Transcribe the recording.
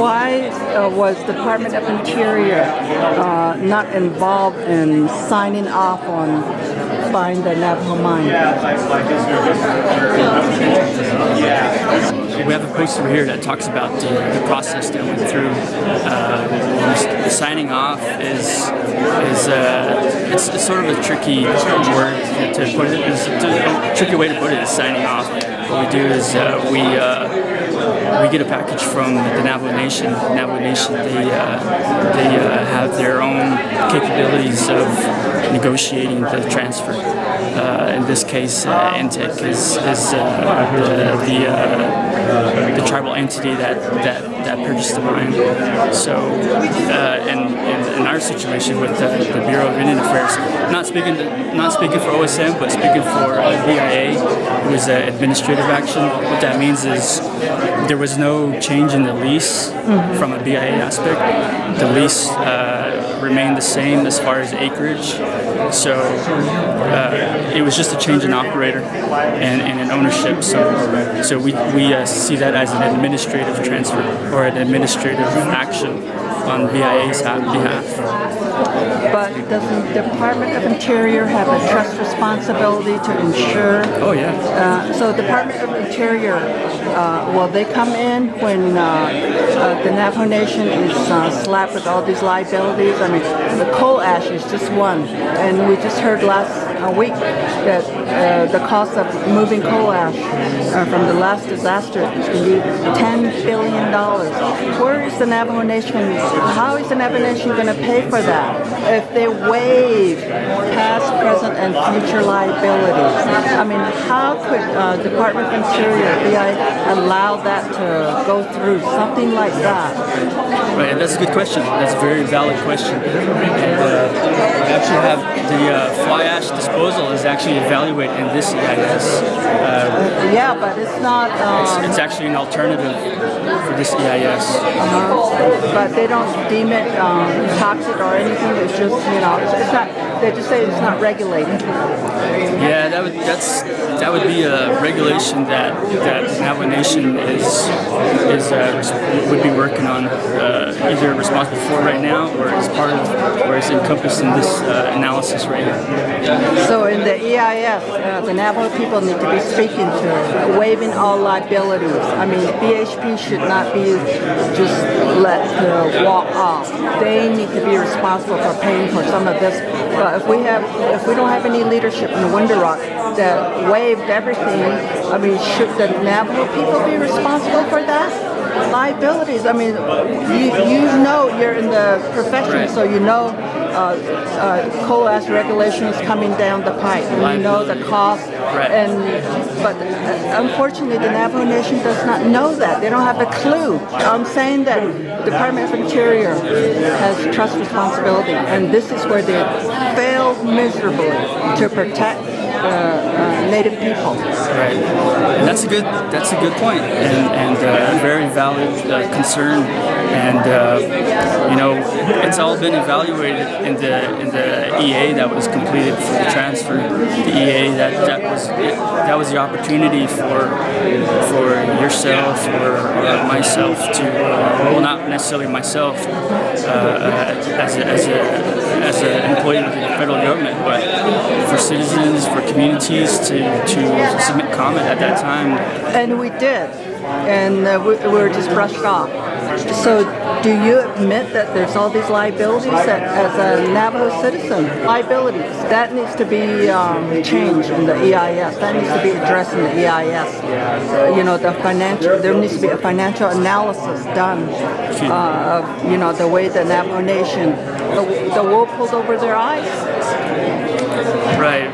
Why was the Department of Interior not involved in signing off on buying the Navajo mine? We have a poster here that talks about the process that went through. The signing off is it's sort of a tricky word to put it. A tricky way to put it is signing off. What we do is we get a package from the Navajo Nation. The Navajo Nation, they have their own capabilities of negotiating the transfer. In this case, NTEC is the tribal entity that purchased the mine. So, in our situation with the Bureau of Indian Affairs, not speaking for OSM, but speaking for BIA, it was administrative action. What that means is there was no change in the lease from a BIA aspect. The lease remained the same as far as acreage. So it was just a change in operator and in ownership. So we see that as an administrative transfer or an administrative action on BIA's behalf. But doesn't the Department of Interior have a trust responsibility to ensure? Oh, yeah. So the Department of Interior, will they come in when the Navajo Nation is slapped with all these liabilities? I mean, the coal ash is just one. And we just heard last week that the cost of moving coal ash from the last disaster is going to be $10 billion. Where is the Navajo Nation? How is the Navajo Nation going to pay for that if they waive past, present, and future liabilities? I mean, how could Department of Interior, BIA, allow that to go through, something like that? Right, that's a good question. That's a very valid question. And we actually have the fly ash disposal is actually evaluated in this EIS. Yeah, but it's not. It's actually an alternative for this EIS. But they don't deem it toxic or anything. It's just, it's not. They just say it's not regulated. Yeah, that would be a regulation that the Navajo Nation would be working on, either responsible for right now or as part of, or is encompassed in this analysis right now. So in the EIS, the Navajo people need to be speaking to waiving all liabilities. I mean, BHP should not be just let walk off. They need to be responsible for paying for some of this. But if we don't have any leadership in Window Rock that waived everything, I mean, should the Navajo people be responsible for that? Liabilities. I mean, you know you're in the profession, right. So you know coal ash regulations coming down the pipe, and you know the cost. Right. But unfortunately, the Navajo Nation does not know that. They don't have a clue. I'm saying that the Department of Interior has trust responsibility, and this is where they failed miserably to protect Native people. Right, and that's a good point, and a very valid concern. And it's all been evaluated in the EA that was completed for the transfer. The EA that was the opportunity for yourself or myself to well, not necessarily myself as an employee of the federal government, but for citizens, for communities to submit comment at that time. And we did, and we were just brushed off. So do you admit that there's all these liabilities that, as a Navajo citizen, liabilities, that needs to be changed in the EIS, that needs to be addressed in the EIS. There needs to be a financial analysis done of, the way the Navajo Nation, the wool pulled over their eyes. Right.